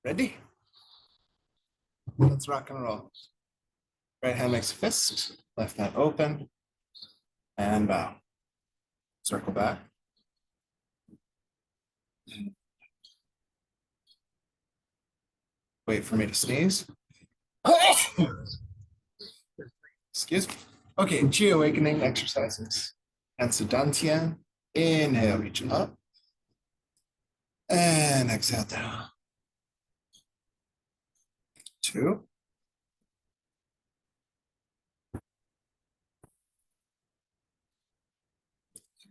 Ready? Let's rock and roll. Right hand makes a fist, left hand open, and bow. Circle back. Wait for me to sneeze. Excuse me. Okay, Chi Awakening exercises. Enso Dantian. Inhale, reach up. And exhale down. 2.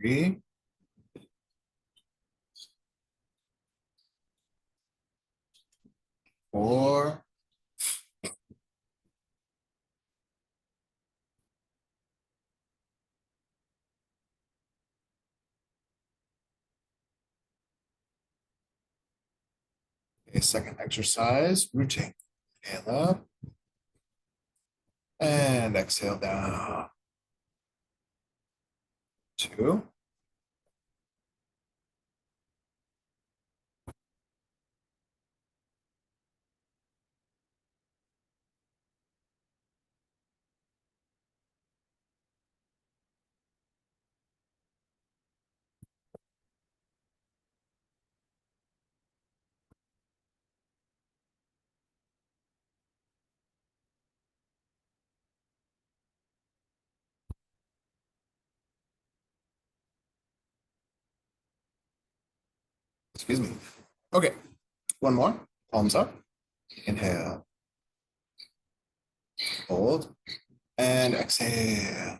3. 4. 2nd exercise, routine. Inhale up. And exhale down. 2. 'Excuse me. Okay, one more. Palms up. Inhale. Hold. And exhale.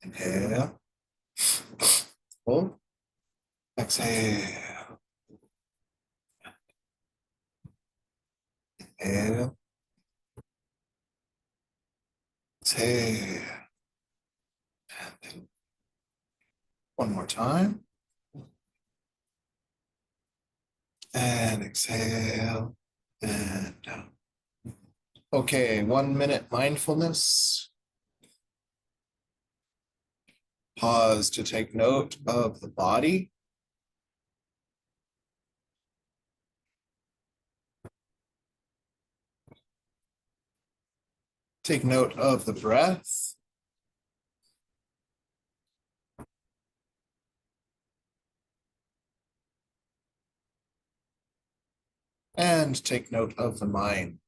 Inhale. Hold. Exhale. Inhale. Exhale. And one more time. And exhale. And down. Okay, 1 minute mindfulness. Pause to take note of the body. Take note of the breath. And take note of the mind.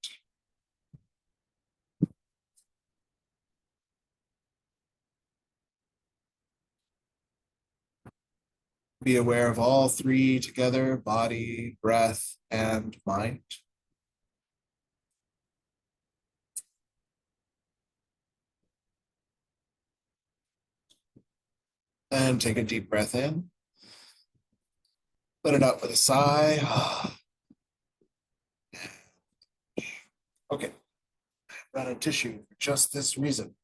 Be aware of all three together: body, breath, and mind. And take a deep breath in. Let it out with a sigh. Okay, I brought a tissue for just this reason.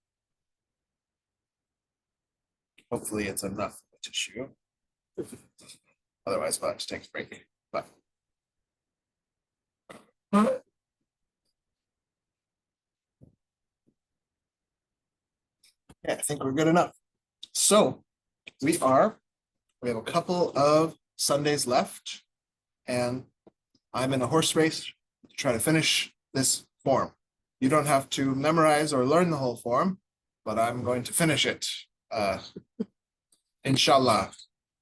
Hopefully it's enough of a tissue. Otherwise, we'll have to take a break. But yeah, I think we're good enough. So we have a couple of Sundays left, and I'm in a horse race to try to finish this form. You don't have to memorize or learn the whole form, but I'm going to finish it, inshallah.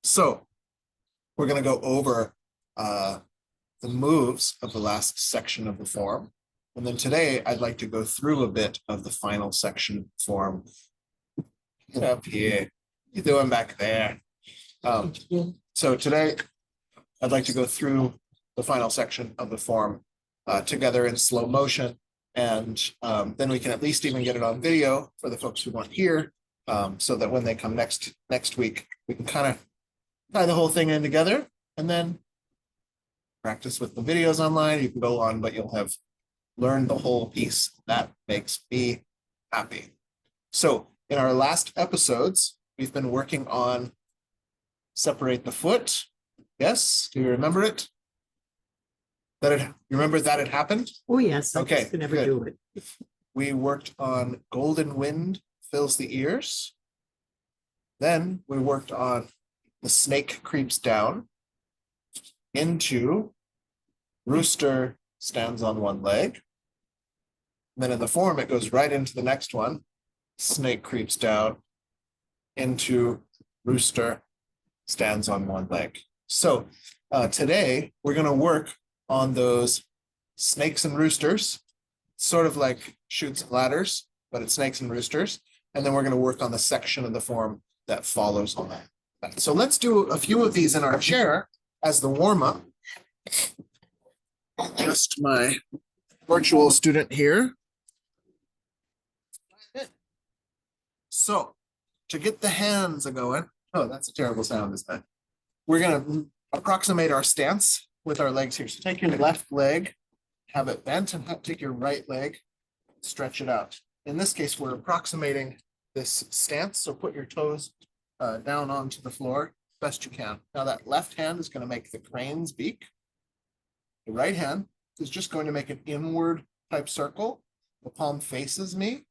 So we're going to go over the moves of the last section of the form. And then today I'd like to go through a bit of the final section of the form. Get up here. You're doing back there. So today I'd like to go through the final section of the form together in slow motion. And then we can at least even get it on video for the folks who want here, so that when they come next week, we can kind of tie the whole thing in together and then practice with the videos online. You can go on, but you'll have learned the whole piece. That makes me happy. So in our last episodes, we've been working on separate the foot. Yes, do you remember it? You remember that it happened? Oh, yes. I Okay, just could never good. do it. We worked on golden wind fills the ears. Then we worked on the snake creeps down. into Rooster stands on one leg. And then in the form, it goes right into the next one. Snake creeps down into Rooster stands on one leg. So today we're going to work on those snakes and roosters, sort of like chutes and ladders, but it's snakes and roosters. And then we're going to work on the section of the form that follows on that. So let's do a few of these in our chair as the warm-up. Just my virtual student here. So to get the hands a-going, oh, that's a terrible sound, isn't it? We're going to approximate our stance with our legs here. So take your left leg, have it bent, and take your right leg, stretch it out. In this case, we're approximating this stance. So put your toes down onto the floor best you can. Now that left hand is going to make the crane's beak. The right hand is just going to make an inward type circle. The palm faces me,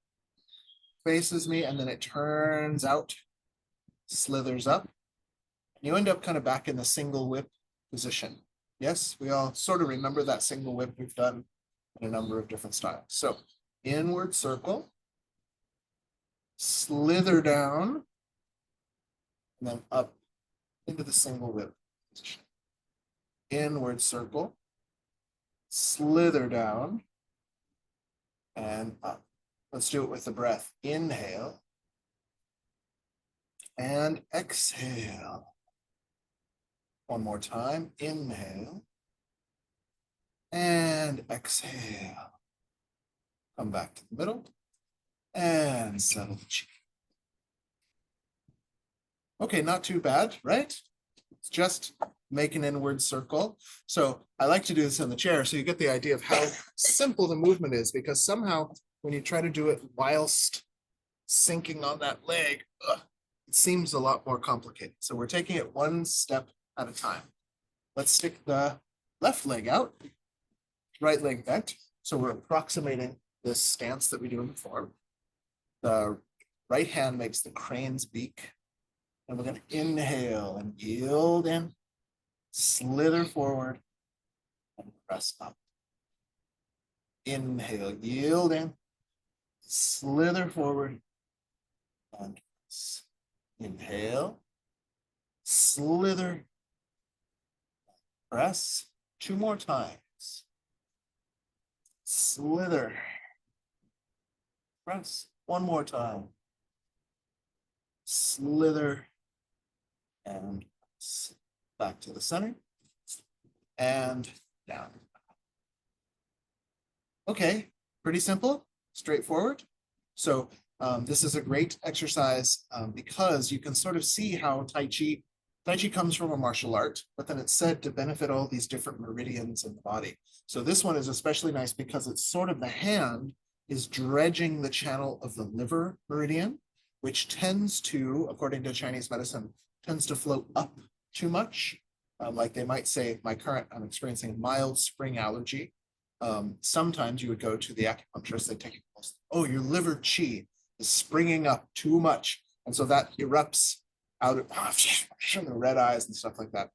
and then it turns out, slithers up. You end up kind of back in the single whip position. Yes, we all sort of remember that single whip we've done in a number of different styles. So inward circle, slither down, and then up into the single whip position. Inward circle, slither down, and up. Let's do it with the breath. Inhale and exhale. One more time. Inhale and exhale. Come back to the middle and settle the cheek. Okay, not too bad, right? It's just make an inward circle. So I like to do this in the chair so you get the idea of how simple the movement is, because somehow when you try to do it whilst sinking on that leg, it seems a lot more complicated. So we're taking it one step at a time. Let's stick the left leg out, right leg bent. So we're approximating this stance that we do in the form. The right hand makes the crane's beak. And we're going to inhale and yield in, slither forward, and press up. Inhale, yield in, slither forward, and press. Inhale, slither, press. Two more times. Slither, press. One more time. Slither, and back to the center and down. Okay, pretty simple, straightforward. So this is a great exercise because you can sort of see how Tai Chi comes from a martial art, but then it's said to benefit all these different meridians in the body. So this one is especially nice because it's sort of the hand is dredging the channel of the liver meridian, which tends to, according to Chinese medicine, tends to float up too much. Like they might say, I'm experiencing mild spring allergy. Sometimes you would go to the acupuncturist, they take a pulse. Oh, your liver qi is springing up too much. And so that erupts out of the red eyes and stuff like that.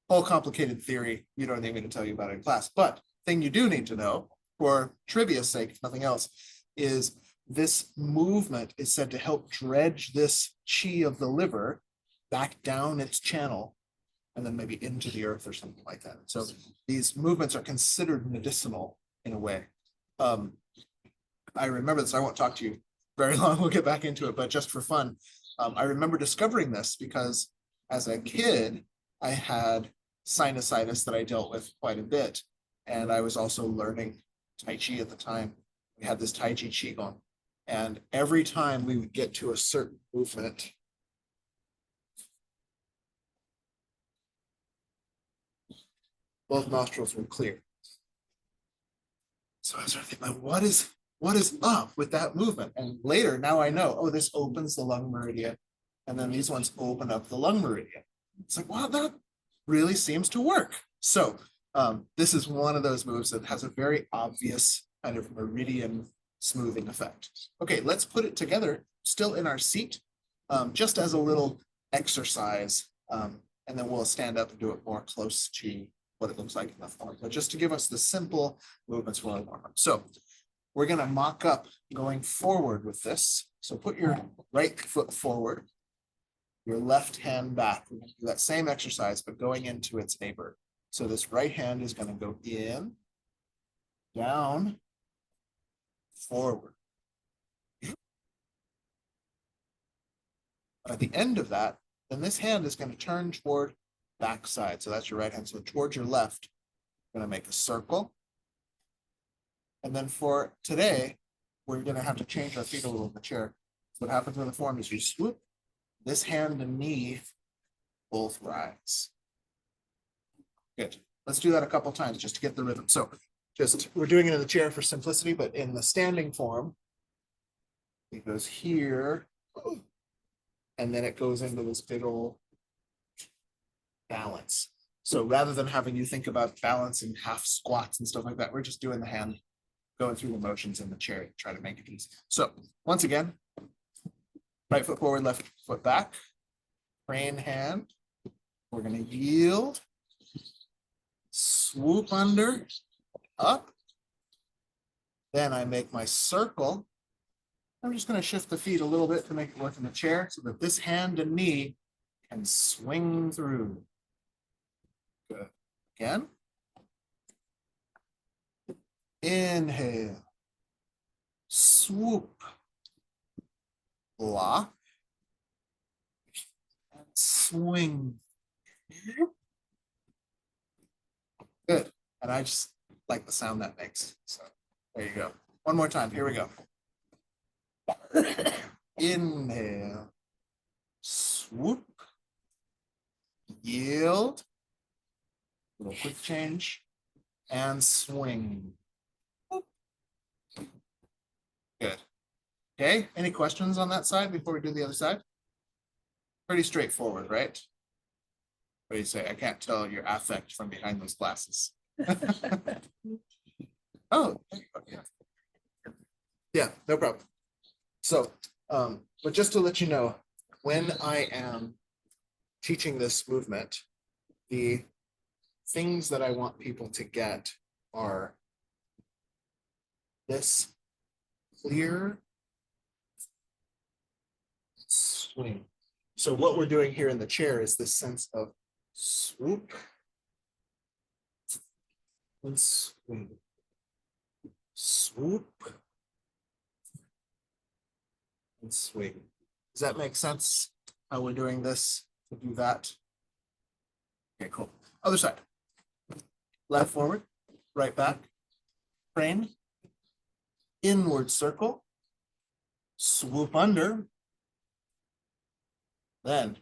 Whole complicated theory. You don't need me to tell you about it in class. But thing you do need to know, for trivia's sake, if nothing else, is this movement is said to help dredge this qi of the liver back down its channel and then maybe into the earth or something like that. So these movements are considered medicinal in a way. I remember this, I won't talk to you very long, we'll get back into it, but just for fun, I remember discovering this because as a kid, I had sinusitis that I dealt with quite a bit. And I was also learning Tai Chi at the time. We had this Taiji Qigong. And every time we would get to a certain movement, both nostrils were clear. So I started thinking, what is up with that movement? And later, now I know, oh, this opens the lung meridian. And then these ones open up the lung meridian. It's like, wow, that really seems to work. So this is one of those moves that has a very obvious kind of meridian smoothing effect. Okay, let's put it together, still in our seat, just as a little exercise, and then we'll stand up and do it more close to what it looks like in the form, but just to give us the simple movements for our warm-up. So we're going to mock up going forward with this. So put your right foot forward, your left hand back. We're going to do that same exercise, but going into its neighbor. So this right hand is going to go in, down, forward. At the end of that, then this hand is going to turn toward backside. So that's your right hand. So towards your left, we're going to make a circle. And then for today, we're going to have to change our feet a little in the chair. What happens in the form is you swoop, this hand and knee both rise. Good. Let's do that a couple times just to get the rhythm. So just, we're doing it in the chair for simplicity, but in the standing form, it goes here, and then it goes into this big old balance. So rather than having you think about balance and half squats and stuff like that, we're just doing the hand, going through the motions in the chair to try to make it easy. So once again, right foot forward, left foot back, crane hand. We're going to yield, swoop under, up. Then I make my circle. I'm just going to shift the feet a little bit to make it work in the chair so that this hand and knee can swing through. Good. Again. Inhale. Swoop. Lock. And swing. Good. And I just like the sound that makes. So there you go. One more time. Here we go. Inhale. Swoop. Yield. Little quick change. And swing. Good. Okay. Any questions on that side before we do the other side? Pretty straightforward, right? What do you say? I can't tell your affect from behind those glasses. Oh, yeah, no problem. So, but just to let you know, when I am teaching this movement, the things that I want people to get are this clear swing. So what we're doing here in the chair is this sense of swoop and swing. Swoop and swing. Does that make sense? How we're doing this to do that? Okay, cool. Other side. Left forward, right back, crane, inward circle, swoop under. Then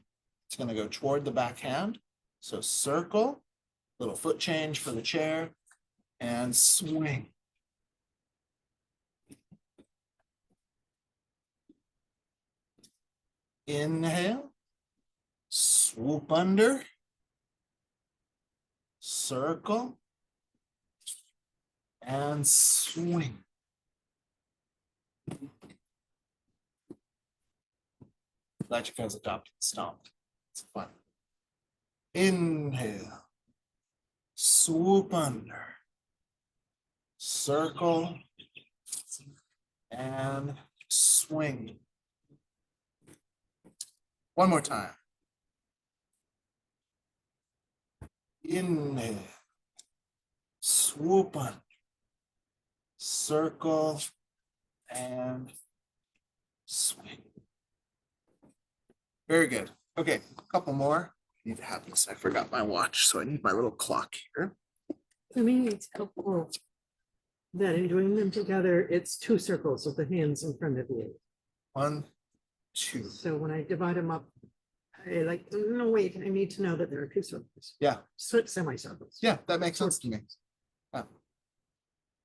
it's going to go toward the back hand. So circle, little foot change for the chair, and swing. Inhale, swoop under, circle, and swing. Glad you guys adopted the stomp. It's fun. Inhale, swoop under, circle, and swing. One more time. Inhale, swoop under, circle, and swing. Very good. Okay, a couple more. I need to have this. I forgot my watch, so I need my little clock here. To me, it's helpful that in doing them together, it's two circles with the hands in front of you. 1, 2. So when I divide them up, I like, no, wait, I need to know that there are two circles. Yeah. Semicircles. Yeah, that makes sense to me. Yeah.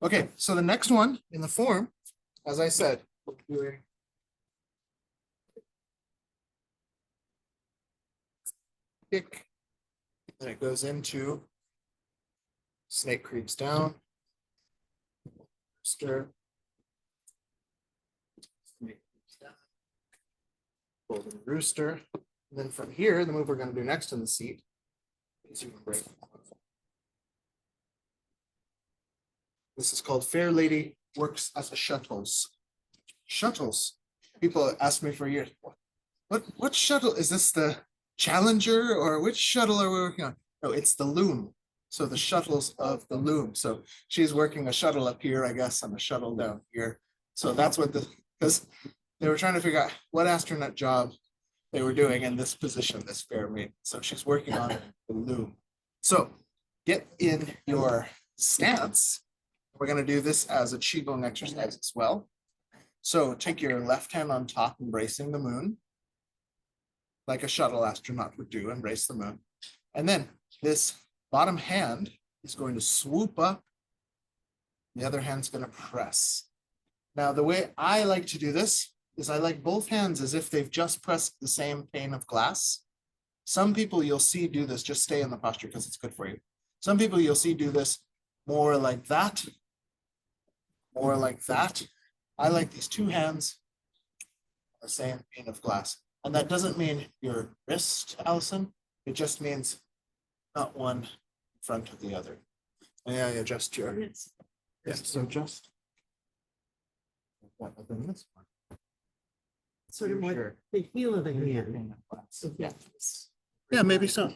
Okay, so the next one in the form, as I said, we're doing kick, and it goes into snake creeps down, Rooster, snake creeps down, golden rooster. And then from here, the move we're going to do next in the seat is you can break. This is called Fair Lady Works as a Shuttles. Shuttles. People ask me for years, what shuttle? Is this the Challenger or which shuttle are we working on? No, it's the Loom. So the shuttles of the Loom. So she's working a shuttle up here, I guess, and a shuttle down here. So that's what because they were trying to figure out what astronaut job they were doing in this position, this fair maiden. So she's working on the Loom. So get in your stance. We're going to do this as a Qigong exercise as well. So take your left hand on top, embracing the moon, like a shuttle astronaut would do, embrace the moon. And then this bottom hand is going to swoop up. The other hand's going to press. Now, the way I like to do this is I like both hands as if they've just pressed the same pane of glass. Some people you'll see do this, just stay in the posture because it's good for you. Some people you'll see do this more like that, more like that. I like these two hands, the same pane of glass. And that doesn't mean your wrist, Allison. It just means not one in front of the other. Yeah, adjust your, yeah, so just this one. Sort of more the heel of the hand. So Yeah. yes, Yeah, maybe so.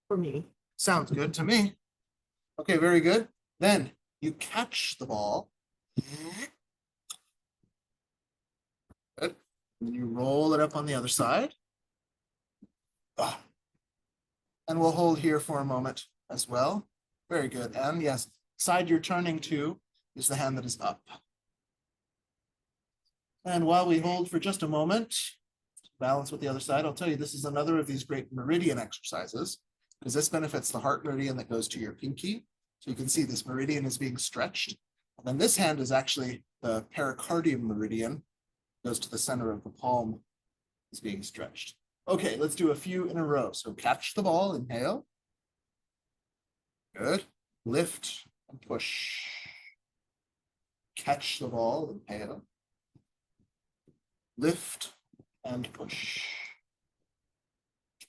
for me. Sounds good to me. Okay, very good. Then you catch the ball. Good. And you roll it up on the other side. Ah. And we'll hold here for a moment as well. Very good. And yes, side you're turning to is the hand that is up. And while we hold for just a moment, balance with the other side, I'll tell you this is another of these great meridian exercises because this benefits the heart meridian that goes to your pinky. So you can see this meridian is being stretched. And then this hand is actually the pericardium meridian, goes to the center of the palm, is being stretched. Okay, let's do a few in a row. So catch the ball, inhale. Good. Lift and push. Catch the ball, inhale. Lift and push.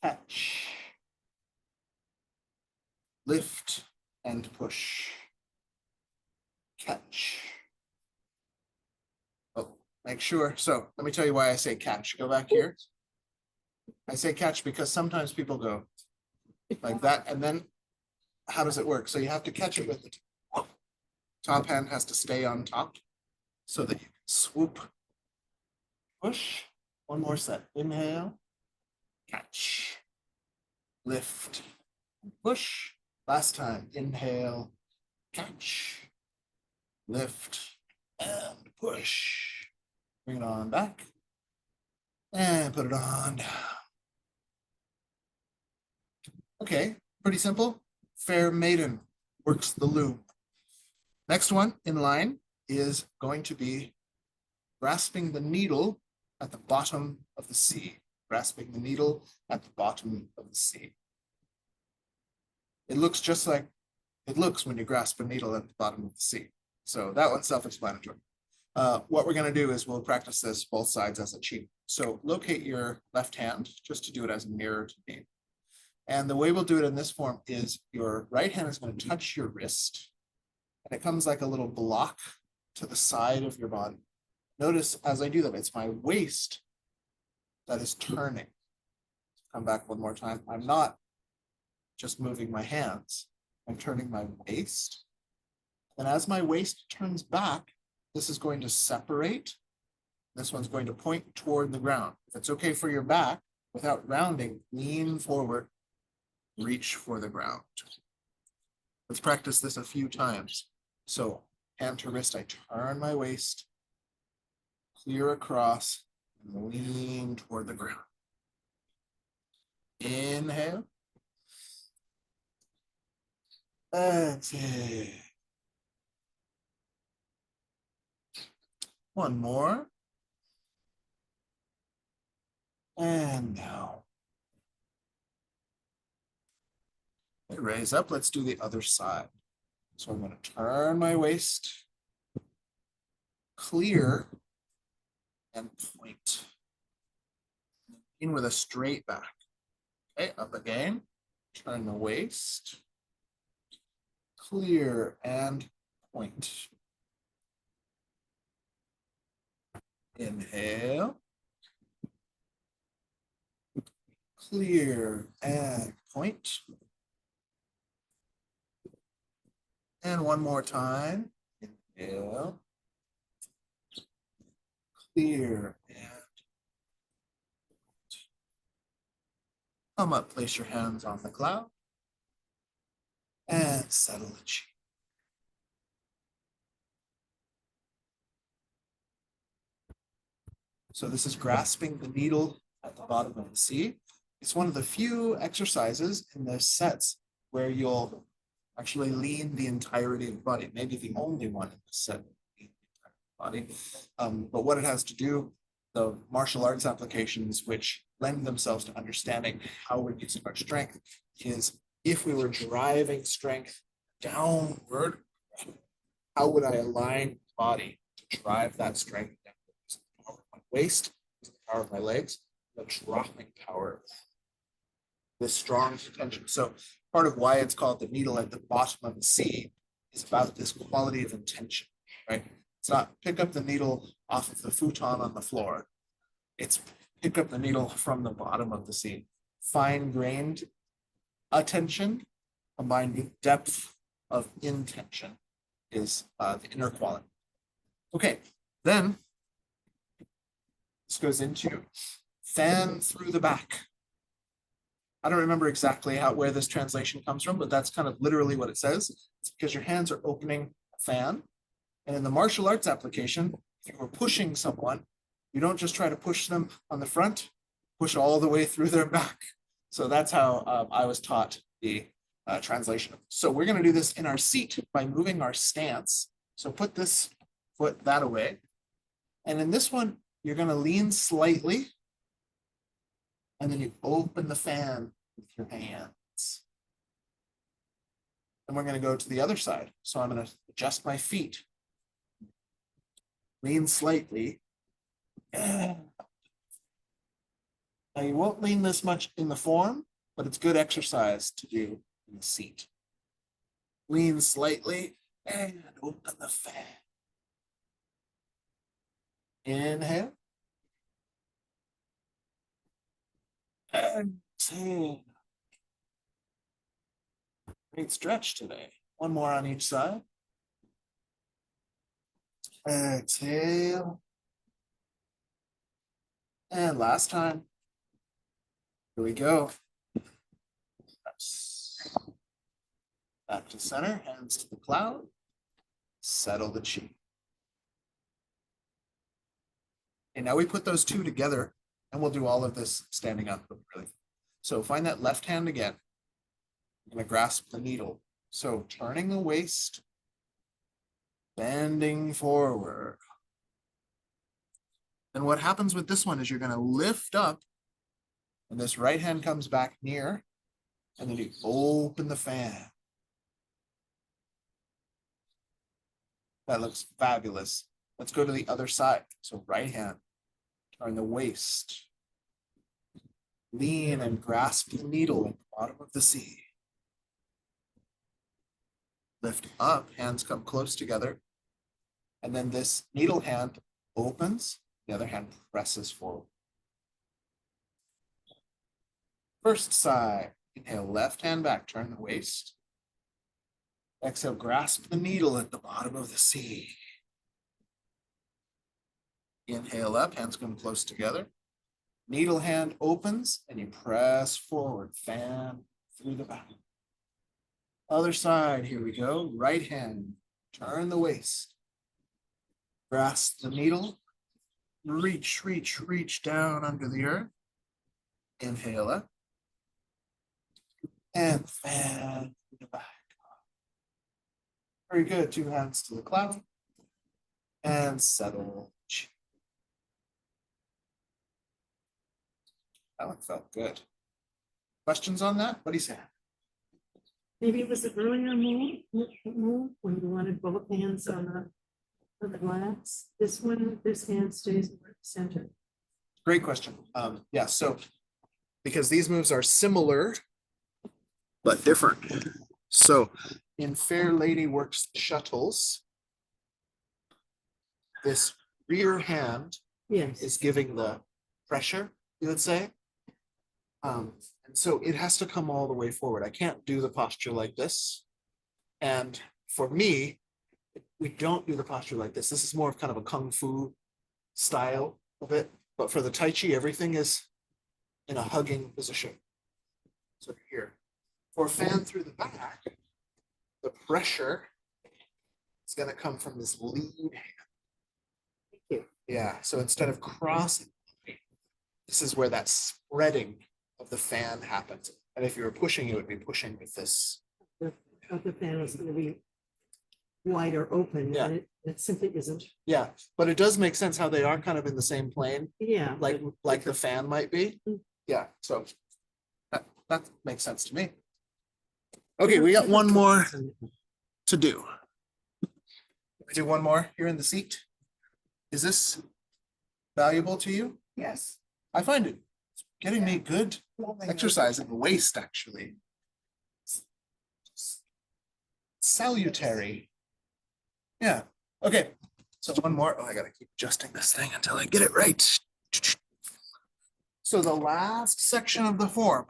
Catch. Lift and push. Catch. Oh, make sure. So let me tell you why I say catch. Go back here. I say catch because sometimes people go like that, and then how does it work? So you have to catch it with the top hand has to stay on top so that you can swoop, push. One more set. Inhale, catch, lift, push. Last time. Inhale, catch, lift, and push. Bring it on back and put it on down. Okay, pretty simple. Fair maiden works the loom. Next one in line is going to be grasping the needle at the bottom of the sea. Grasping the needle at the bottom of the sea. It looks just like it looks when you grasp a needle at the bottom of the sea. So that one's self-explanatory. What we're going to do is we'll practice this both sides as a cheat. So locate your left hand just to do it as a mirror to me. And the way we'll do it in this form is your right hand is going to touch your wrist. And it comes like a little block to the side of your body. Notice as I do that, it's my waist that is turning. Come back one more time. I'm not just moving my hands. I'm turning my waist. And as my waist turns back, this is going to separate. This one's going to point toward the ground. If it's okay for your back, without rounding, lean forward, reach for the ground. Let's practice this a few times. So hand to wrist, I turn my waist, clear across, and lean toward the ground. Inhale. Exhale. One more. And now. Raise up. Let's do the other side. So I'm going to turn my waist, clear, and point. In with a straight back. Okay, up again. Turn the waist, clear, and point. Inhale. Clear and point. And one more time. Inhale. Clear and come up, place your hands on the cloud. And settle the chi. So this is grasping the needle at the bottom of the sea. It's one of the few exercises in the sets where you'll actually lean the entirety of the body, maybe the only one in the set, body. But what it has to do, the martial arts applications which lend themselves to understanding how we're using our strength is if we were driving strength downward, how would I align the body to drive that strength down? Using the power of my waist, using the power of my legs, the dropping power, this strong tension. So part of why it's called the needle at the bottom of the sea is about this quality of intention, right? It's not pick up the needle off of the futon on the floor. It's pick up the needle from the bottom of the sea. Fine-grained attention combined with depth of intention is the inner quality. Okay, then this goes into fan through the back. I don't remember exactly where this translation comes from, but that's kind of literally what it says. It's because your hands are opening a fan. And in the martial arts application, if you were pushing someone, you don't just try to push them on the front, push all the way through their back. So that's how I was taught the translation. So we're going to do this in our seat by moving our stance. So put this foot that away. And in this one, you're going to lean slightly. And then you open the fan with your hands. And we're going to go to the other side. So I'm going to adjust my feet. Lean slightly. Now you won't lean this much in the form, but it's good exercise to do in the seat. Lean slightly and open the fan. Inhale. Exhale. Great stretch today. One more on each side. Exhale. And last time. Here we go. Back to center, hands to the cloud. Settle the chi. And now we put those two together and we'll do all of this standing up. Really. So find that left hand again. I'm going to grasp the needle. So turning the waist, bending forward. And what happens with this one is you're going to lift up and this right hand comes back near and then you open the fan. That looks fabulous. Let's go to the other side. So right hand, turn the waist. Lean and grasp the needle at the bottom of the sea. Lift up, hands come close together. And then this needle hand opens, the other hand presses forward. First side, inhale, left hand back, turn the waist. Exhale, grasp the needle at the bottom of the sea. Inhale up, hands come close together. Needle hand opens and you press forward, fan through the back. Other side, here we go. Right hand, turn the waist. Grasp the needle. Reach, reach, reach down under the earth. Inhale up. And fan through the back. Very good. Two hands to the cloud. And settle. That one felt good. Questions on that? What do you say? Maybe it was an earlier move when you wanted both hands on the glass. This one, this hand stays in the center. Great question. Yeah, so because these moves are similar but different. So in Fair Lady Works Shuttles, this rear hand Yes. is giving the pressure, you would say. And so it has to come all the way forward. I can't do the posture like this. And for me, we don't do the posture like this. This is more of kind of a kung fu style of it. But for the Tai Chi, everything is in a hugging position. So here, for fan through the back, the pressure is going to come from this lead hand. Thank you. Yeah, so instead of crossing, this is where that spreading of the fan happens. And if you were pushing, you would be pushing with this. The fan is going to be wider open, Yeah. and it simply isn't. Yeah, but it does make sense how they are kind of in the same plane, Yeah. like the fan might be. Mm. Yeah, so that makes sense to me. Okay, we got one more to do. We do one more here in the seat. Is this valuable to you? Yes. I find it getting me good exercise in the waist, actually. Salutary. Yeah, okay. So one more. Oh, I gotta keep adjusting this thing until I get it right. So the last section of the form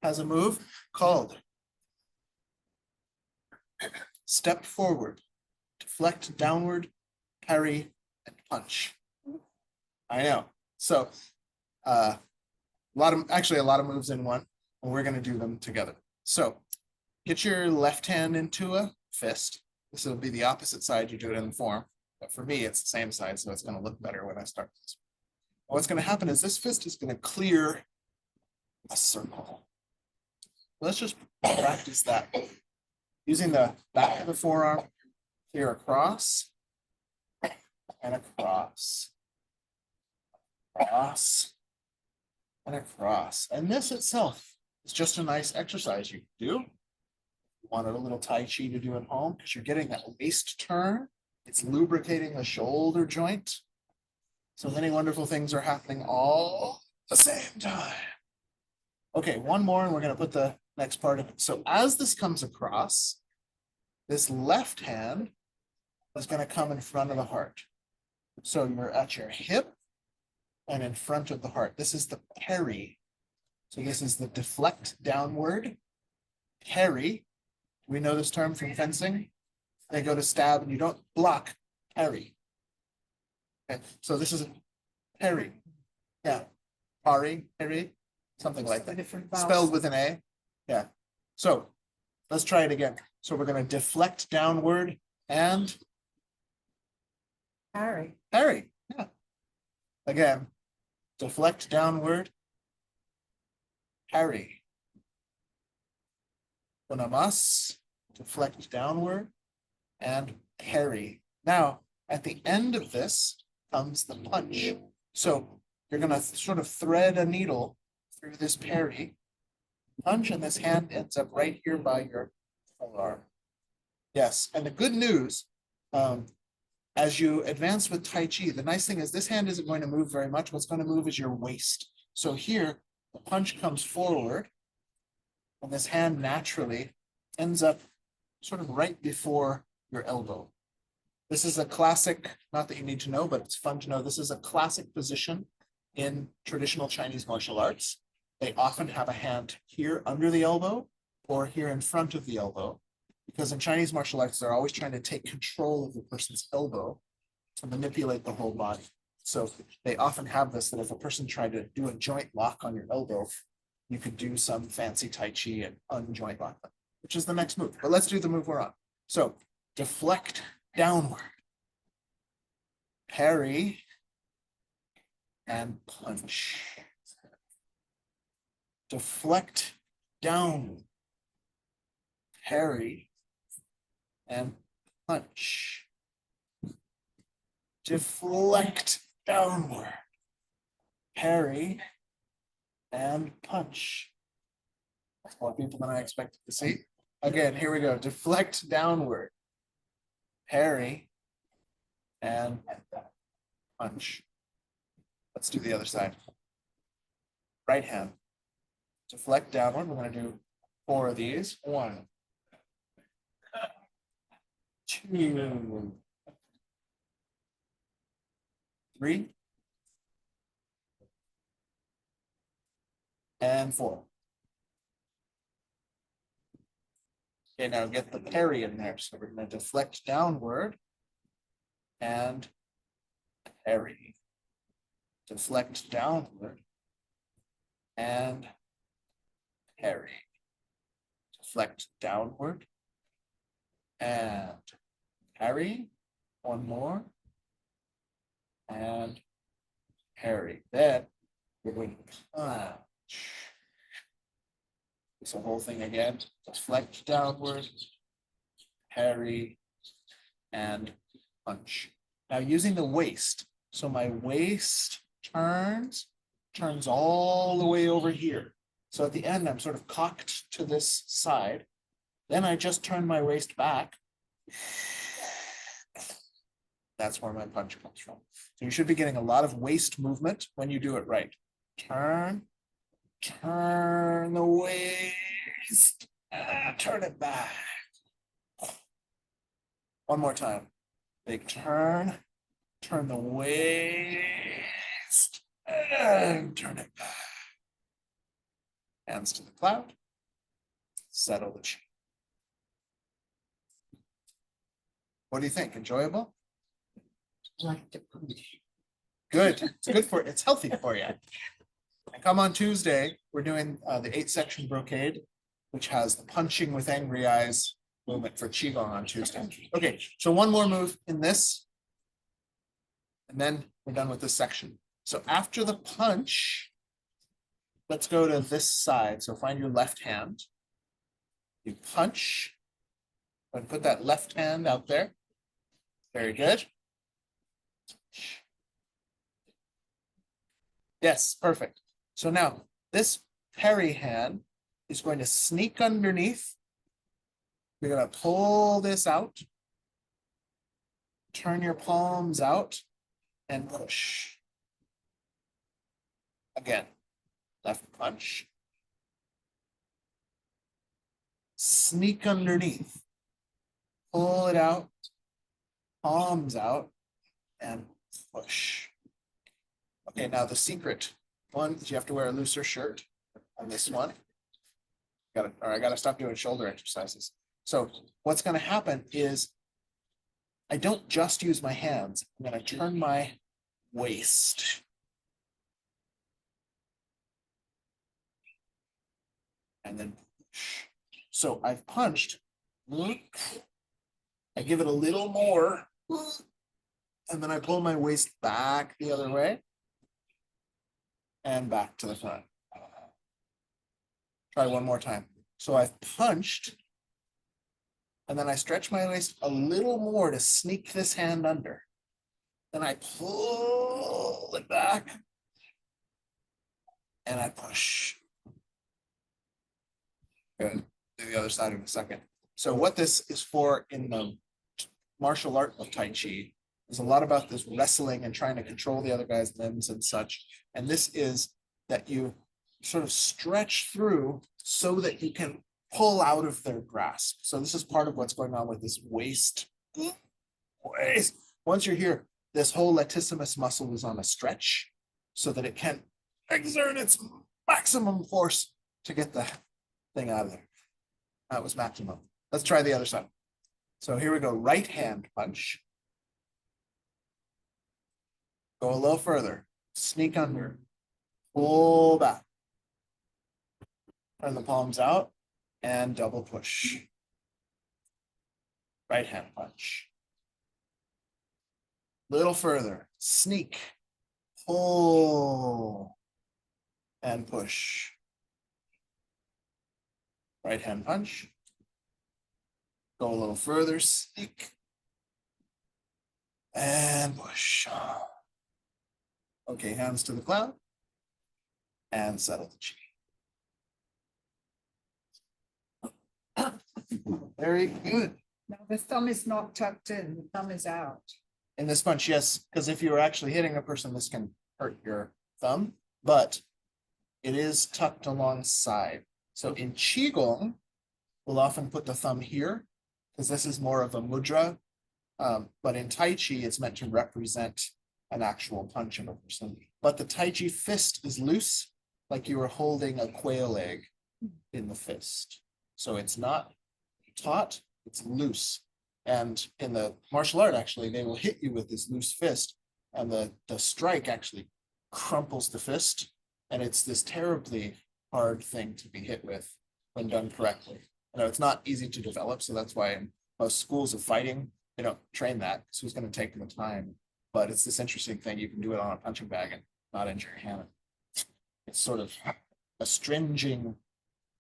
has a move called step forward, deflect downward, parry, and punch. I know. So a lot of moves in one, and we're gonna do them together. So get your left hand into a fist. This will be the opposite side you do it in the form. But for me, it's the same side, so it's gonna look better when I start this. What's gonna happen is this fist is gonna clear a circle. Let's just practice that. Using the back of the forearm, clear across, and across, across, and across. And this itself is just a nice exercise you can do. You wanted a little Tai Chi to do at home because you're getting that waist turn. It's lubricating the shoulder joint. So many wonderful things are happening all at the same time. Okay, one more, and we're going to put the next part of it. So as this comes across, this left hand is going to come in front of the heart. So you're at your hip and in front of the heart. This is the parry. So this is the deflect downward, parry. We know this term from fencing. They go to stab and you don't block, parry. Okay, so this is a parry. Yeah, parry, parry, something like that. Spelled with an A. Yeah. So let's try it again. So we're going to deflect downward and Parry. parry. Yeah. Again, deflect downward, parry. Unamas, deflect downward and parry. Now, at the end of this comes the punch. So you're going to sort of thread a needle through this parry. Punch, and this hand ends up right here by your forearm. Yes, and the good news, as you advance with Tai Chi, the nice thing is this hand isn't going to move very much. What's going to move is your waist. So here, the punch comes forward, and this hand naturally ends up sort of right before your elbow. This is a classic, not that you need to know, but it's fun to know, this is a classic position in traditional Chinese martial arts. They often have a hand here under the elbow or here in front of the elbow, because in Chinese martial arts, they're always trying to take control of the person's elbow to manipulate the whole body. So they often have this, that if a person tried to do a joint lock on your elbow, you could do some fancy Tai Chi and unjoint lock them, which is the next move. But let's do the move we're on. So deflect downward, parry, and punch. Deflect down, parry, and punch. Deflect downward, parry, and punch. That's more people than I expected to see. Again, here we go. Deflect downward, parry, and punch. Let's do the other side. Right hand. Deflect downward. We're going to do 4 of these. 1, 2, 3, and 4. Okay, now get the parry in there. So we're going to deflect downward and parry. Deflect downward and parry. Deflect downward and parry. One more and parry. Then we're going to punch. This whole thing again. Deflect downward, parry, and punch. Now using the waist. So my waist turns all the way over here. So at the end, I'm sort of cocked to this side. Then I just turn my waist back. That's where my punch comes from. So you should be getting a lot of waist movement when you do it right. Turn the waist, turn it back. One more time. Big turn the waist, and turn it back. Hands to the cloud, settle the chin. What do you think? Enjoyable? Good. It's good for it's healthy for you. And come on Tuesday, we're doing the 8-section brocade, which has the punching with angry eyes movement for Qigong on Tuesday. Okay, so one more move in this, and then we're done with this section. So after the punch, let's go to this side. So find your left hand. You punch, and put that left hand out there. Very good. Yes, perfect. So now this parry hand is going to sneak underneath. You're going to pull this out. Turn your palms out and push. Again, left punch. Sneak underneath. Pull it out. Palms out and push. Okay, now the secret one is you have to wear a looser shirt on this one. I gotta stop doing shoulder exercises. So what's gonna happen is I don't just use my hands. I'm gonna turn my waist. And then push. So I've punched. I give it a little more. And then I pull my waist back the other way. And back to the front. Try one more time. So I've punched, and then I stretch my waist a little more to sneak this hand under. Then I pull it back, and I push. Good. Do the other side in a second. So what this is for in the martial art of Tai Chi is a lot about this wrestling and trying to control the other guy's limbs and such. And this is that you sort of stretch through so that you can pull out of their grasp. So this is part of what's going on with this waist. Once you're here, this whole latissimus muscle is on a stretch so that it can exert its maximum force to get the thing out of there. That was maximum. Let's try the other side. So here we go. Right hand punch. Go a little further. Sneak under. Pull back. Turn the palms out and double push. Right hand punch. Little further. Sneak. Pull. And push. Right hand punch. Go a little further. Sneak. And push. Okay, hands to the cloud. And settle the chi. Very good. No, the thumb is not tucked in, the thumb is out. In this punch, yes, because if you were actually hitting a person, this can hurt your thumb, but it is tucked alongside. So in Qigong, we'll often put the thumb here, because this is more of a mudra But in Tai Chi, it's meant to represent an actual punch of a person. But the Taiji fist is loose, like you were holding a quail egg in the fist. So it's not taut, it's loose. And in the martial art, actually, they will hit you with this loose fist, and the strike actually crumples the fist. And it's this terribly hard thing to be hit with when done correctly. You know, it's not easy to develop, so that's why in most schools of fighting, they don't train that, because who's going to take the time? But it's this interesting thing. You can do it on a punching bag and not injure your hand. It's sort of astringing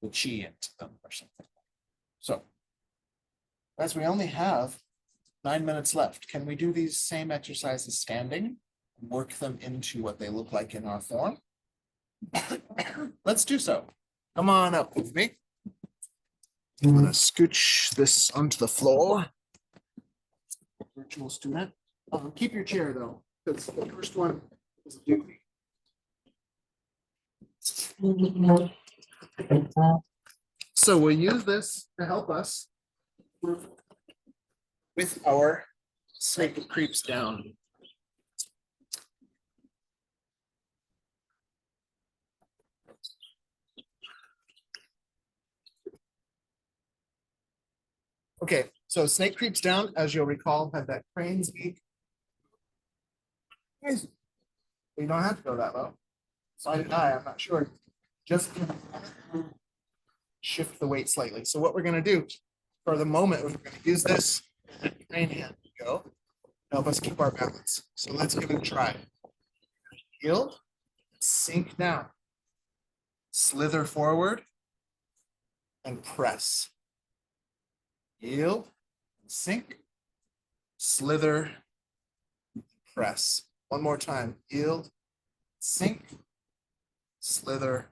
the chi into them or something. So, as we only have 9 minutes left, can we do these same exercises standing? Work them into what they look like in our form? Let's do so. Come on up with me. I'm gonna scooch this onto the floor. Virtual student. Keep your chair though, because the first one is a doozy. So we'll use this to help us with our snake that creeps down. Okay, so snake creeps down, as you'll recall, had that crane's beak. You don't have to go that low. So did I'm not sure. Just shift the weight slightly. So what we're going to do for the moment, we're going to use this crane hand to go, help us keep our balance. So let's give it a try. Yield, sink down, slither forward, and press. Yield, sink, slither, press. One more time. Yield, sink, slither,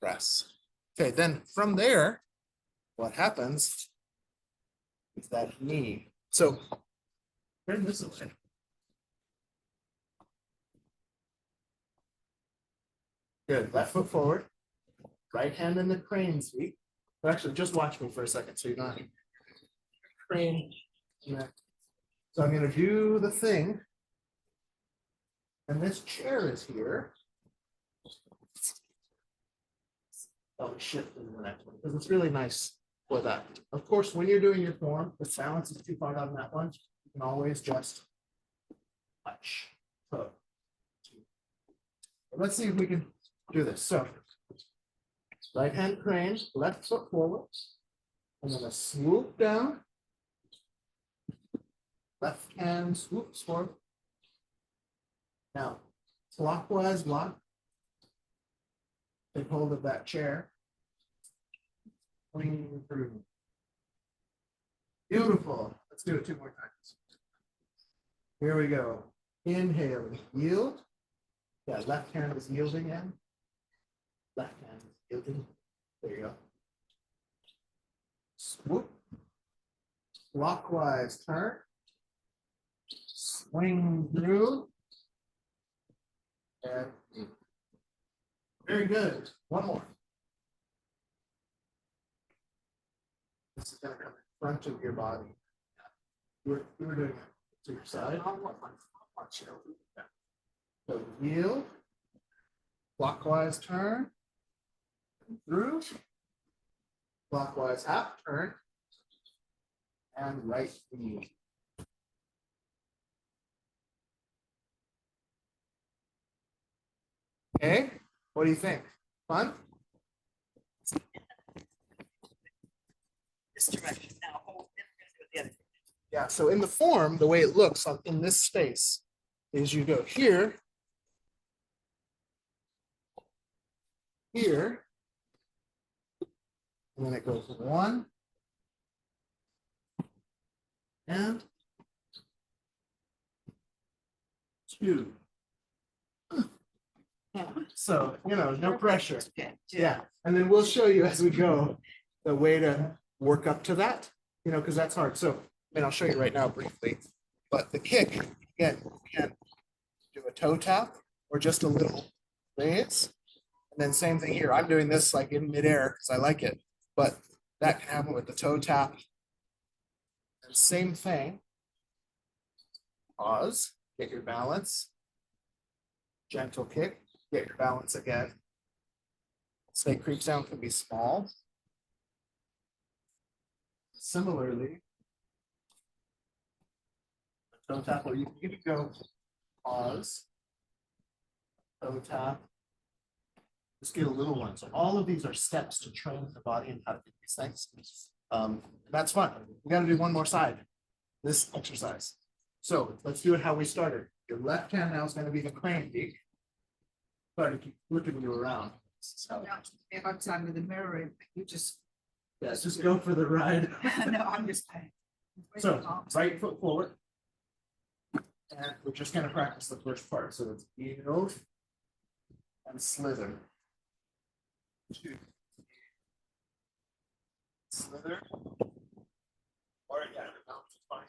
press. Okay, then from there, what happens is that knee. So turn this away. Good. Left foot forward. Right hand in the crane's feet. But actually, just watch me for a second so you're not crane. So I'm going to do the thing. And this chair is here. I'll shift in the next one because it's really nice for that. Of course, when you're doing your form, if balance is too far out on that one, you can always just touch. So let's see if we can do this. So right hand crane, left foot forward. I'm going to swoop down. Left hand swoops forward. Now, clockwise block. Take hold of that chair. Swing through. Beautiful. Let's do it 2 more times. Here we go. Inhale, yield. Yeah, left hand is yielding in. Left hand is yielding. There you go. Swoop. Clockwise turn. Swing through. And very good. One more. This is going to come in front of your body. You were doing it to your side. So yield. Clockwise turn. Through. Clockwise half turn. And right knee. Okay, what do you think? Fun? This direction now. Hold the other. Yeah, so in the form, the way it looks in this space is you go here, here, and then it goes 1, and 2. So, no pressure. Yeah, and then we'll show you as we go the way to work up to that, because that's hard. So, I'll show you right now briefly. But the kick, again, you can do a toe tap or just a little raise. And then same thing here. I'm doing this like in midair because I like it. But that can happen with the toe tap. And same thing. Pause, get your balance. Gentle kick, get your balance again. Snake creep sound can be small. Similarly, the toe tap, or you can even go pause, toe tap. Just get a little one. So all of these are steps to train the body and how to do these things. That's fun. We got to do one more side. This exercise. So let's do it how we started. Your left hand now is going to be the crane beak. Sorry to keep flipping you around. This is how it Now, a hard time with the mirror, you just, Yeah, just go for the ride. no, I'm just. So right foot forward. And we're just gonna practice the first part. So it's heel and slither. Two. Slither. Or yeah, no, it's fine.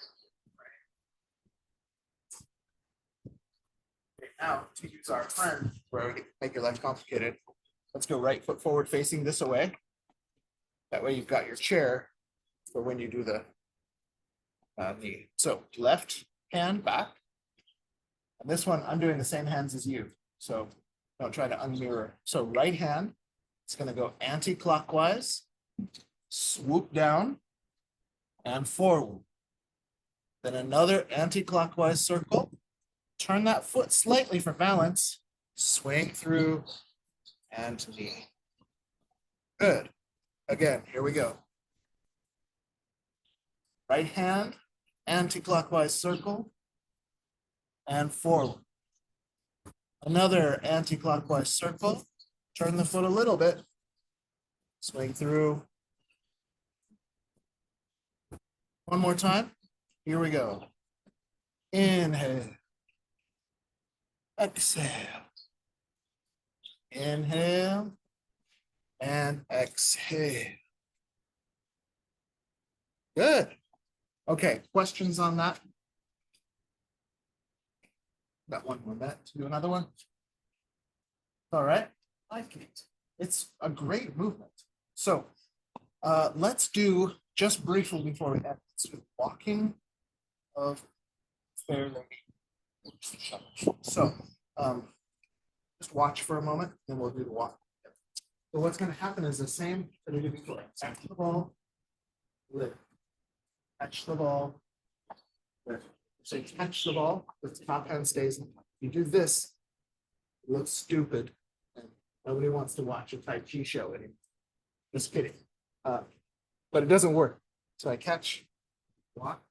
Okay, now to use our friend where we make your life complicated. Let's go right foot forward facing this away. That way you've got your chair for when you do the knee. So left hand back. And this one, I'm doing the same hands as you. So don't try to unmirror. So right hand, it's going to go anti-clockwise, swoop down, and forward. Then another anti-clockwise circle. Turn that foot slightly for balance. Swing through and knee. Good. Again, here we go. Right hand, anti-clockwise circle, and forward. Another anti-clockwise circle. Turn the foot a little bit. Swing through. One more time. Here we go. Inhale. Exhale. Inhale. And exhale. Good. Okay, questions on that? Got one more minute to do another one. All right, I like it. It's a great movement. So let's do just briefly before we end, walking of fair lady. So just watch for a moment, then we'll do the walk. So what's going to happen is the same that we did before. Catch the ball, lift. Catch the ball, lift. So you catch the ball, the top hand stays. If you do this, it looks stupid, and nobody wants to watch a Taiji show anymore. Just kidding. But it doesn't work. So I catch, walk,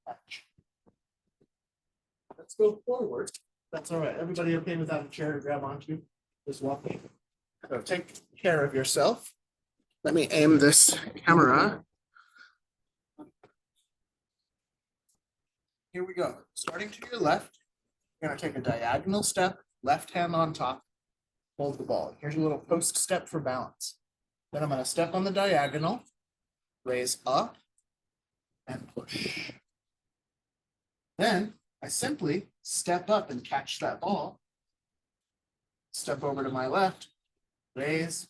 catch. Let's go forward. That's all right. Everybody okay without a chair to grab onto? Just walking. So take care of yourself. Let me aim this camera. Here we go. Starting to your left, you're going to take a diagonal step, left hand on top, hold the ball. Here's a little post step for balance. Then I'm going to step on the diagonal, raise up, and push. Then I simply step up and catch that ball. Step over to my left, raise,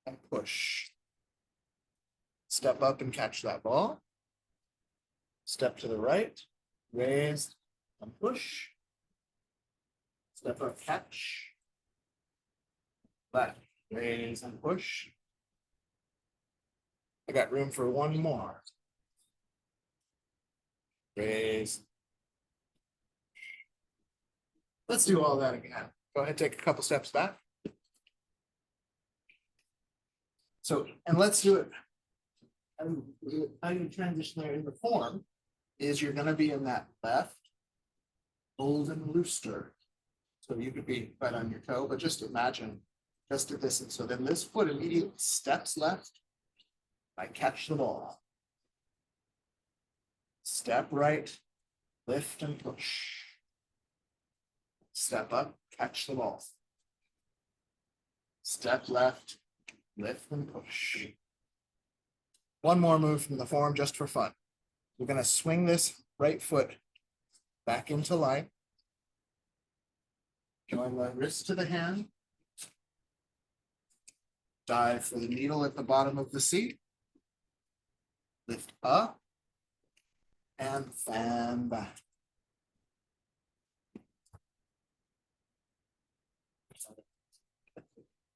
and push. Step up and catch that ball. Step to the right, raise, and push. Step up, catch. Left, raise, and push. I got room for one more. Raise. Let's do all that again. Go ahead, take a couple steps back. So, and let's do it. How you transition there in the form is you're going to be in that left golden rooster. So you could be right on your toe, but just imagine just at this. And so then this foot immediately steps left. I catch the ball. Step right, lift and push. Step up, catch the ball. Step left, lift and push. One more move from the form just for fun. We're going to swing this right foot back into line. Join the wrist to the hand. Dive for the needle at the bottom of the seat. Lift up And fan back.